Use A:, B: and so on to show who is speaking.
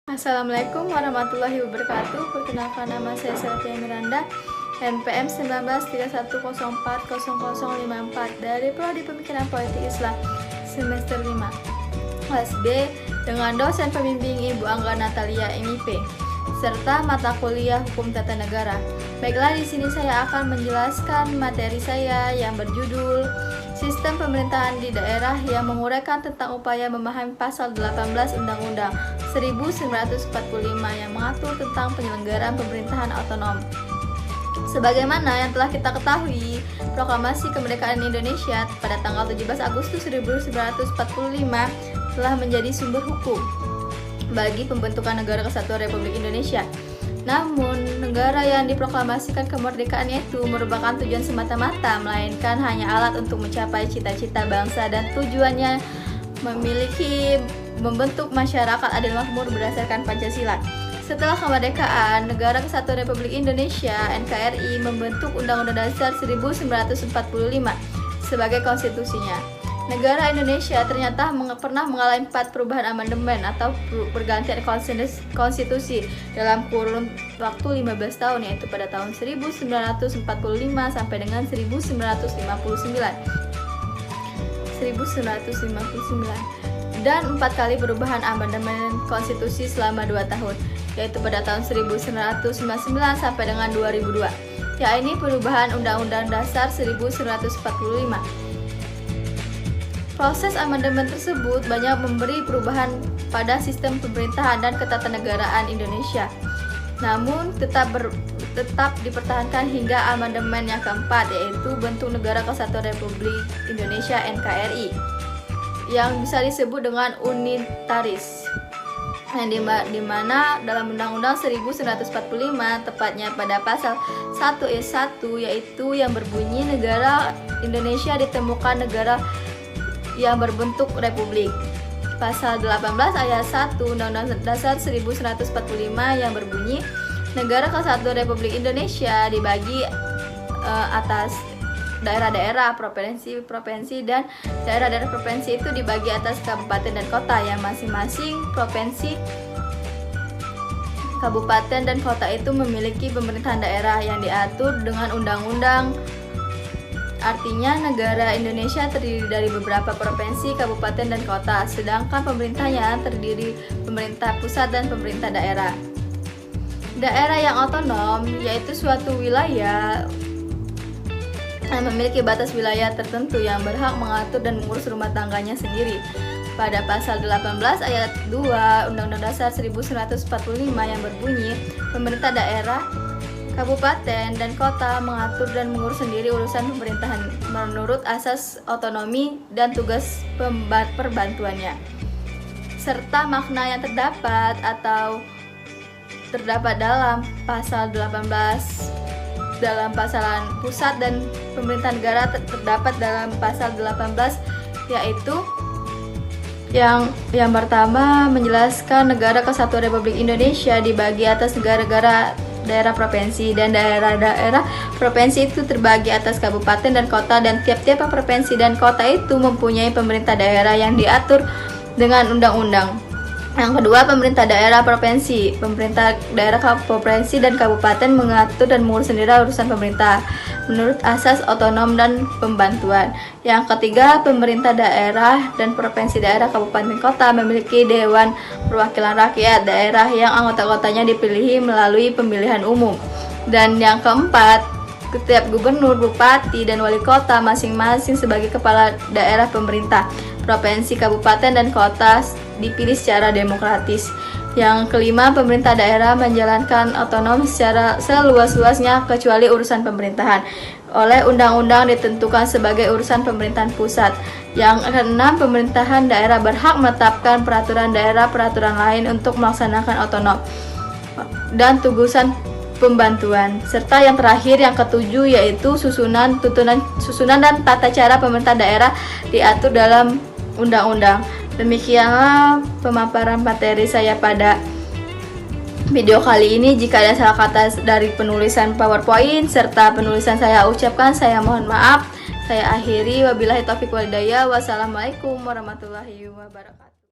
A: Assalamualaikum warahmatullahi wabarakatuh. Perkenalkan, nama saya Sylvia Miranda, NPM 1931040054 dari Prodi Pemikiran Politik Islam semester 5 kelas B dengan dosen pembimbing Ibu Angga Natalia MIP serta mata kuliah Hukum Tata Negara. Baiklah, di sini saya akan menjelaskan materi saya yang berjudul Sistem Pemerintahan di Daerah yang menguraikan tentang upaya memahami pasal 18 Undang-Undang 1945 yang mengatur tentang penyelenggaraan pemerintahan otonom. Sebagaimana yang telah kita ketahui, Proklamasi Kemerdekaan Indonesia pada tanggal 17 Agustus 1945 telah menjadi sumber hukum bagi pembentukan Negara Kesatuan Republik Indonesia. Namun, negara yang diproklamasikan kemerdekaannya itu merupakan tujuan semata-mata, melainkan hanya alat untuk mencapai cita-cita bangsa dan tujuannya membentuk masyarakat adil makmur berdasarkan Pancasila. Setelah kemerdekaan, Negara Kesatuan Republik Indonesia (NKRI) membentuk Undang-Undang Dasar 1945 sebagai konstitusinya. Negara Indonesia ternyata pernah mengalami 4 perubahan amandemen atau pergantian konstitusi dalam kurun waktu 15 tahun, yaitu pada tahun 1945 sampai dengan 1959 dan 4 kali perubahan amandemen konstitusi selama 2 tahun, yaitu pada tahun 1999 sampai dengan 2002. Ya, ini perubahan Undang-Undang Dasar 1945. Proses amandemen tersebut banyak memberi perubahan pada sistem pemerintahan dan ketatanegaraan Indonesia. Namun tetap dipertahankan hingga amandemen yang keempat, yaitu bentuk Negara Kesatuan Republik Indonesia (NKRI) yang bisa disebut dengan unitaris. Di mana dalam Undang-Undang 1945 tepatnya pada pasal 1(1) yaitu yang berbunyi negara Indonesia ditemukan negara yang berbentuk republik. Pasal 18 ayat 1 Undang-Undang Dasar 1945 yang berbunyi Negara Kesatuan Republik Indonesia dibagi atas daerah-daerah, provinsi-provinsi, dan daerah-daerah provinsi itu dibagi atas kabupaten dan kota yang masing-masing provinsi, kabupaten, dan kota itu memiliki pemerintahan daerah yang diatur dengan undang-undang. Artinya negara Indonesia terdiri dari beberapa provinsi, kabupaten, dan kota, sedangkan pemerintahnya terdiri pemerintah pusat dan pemerintah daerah. Daerah yang otonom yaitu suatu wilayah yang memiliki batas wilayah tertentu yang berhak mengatur dan mengurus rumah tangganya sendiri. Pada pasal 18 ayat 2 Undang-Undang Dasar 1945 yang berbunyi, pemerintah daerah, kabupaten, dan kota mengatur dan mengurus sendiri urusan pemerintahan menurut asas otonomi dan tugas perbantuannya, serta makna yang terdapat dalam pasal 18 dalam pasalan pusat dan pemerintah negara terdapat dalam pasal 18, yaitu yang pertama menjelaskan Negara Kesatuan Republik Indonesia dibagi atas negara-negara daerah provinsi, dan daerah-daerah provinsi itu terbagi atas kabupaten dan kota, dan tiap-tiap provinsi dan kota itu mempunyai pemerintah daerah yang diatur dengan undang-undang. Yang kedua, pemerintah daerah provinsi. Pemerintah daerah provinsi dan kabupaten mengatur dan mengurus sendiri urusan pemerintah menurut asas otonom dan pembantuan. Yang ketiga, pemerintah daerah dan provinsi, daerah, kabupaten, kota memiliki Dewan Perwakilan Rakyat daerah yang anggota-anggotanya dipilih melalui pemilihan umum. Dan yang keempat, setiap gubernur, bupati, dan wali kota masing-masing sebagai kepala daerah pemerintah, provinsi, kabupaten, dan kota dipilih secara demokratis. Yang kelima, pemerintah daerah menjalankan otonom secara seluas-luasnya kecuali urusan pemerintahan oleh undang-undang ditentukan sebagai urusan pemerintahan pusat. Yang keenam, pemerintahan daerah berhak menetapkan peraturan daerah, peraturan lain untuk melaksanakan otonom dan tugusan pembantuan. Serta yang terakhir, yang ketujuh, yaitu susunan dan tata cara pemerintah daerah diatur dalam undang-undang. Demikianlah pemaparan materi saya pada video kali ini. Jika ada salah kata dari penulisan PowerPoint serta penulisan saya ucapkan, saya mohon maaf. Saya akhiri, wabillahi taufiq wal hidayah. Wassalamualaikum warahmatullahi wabarakatuh.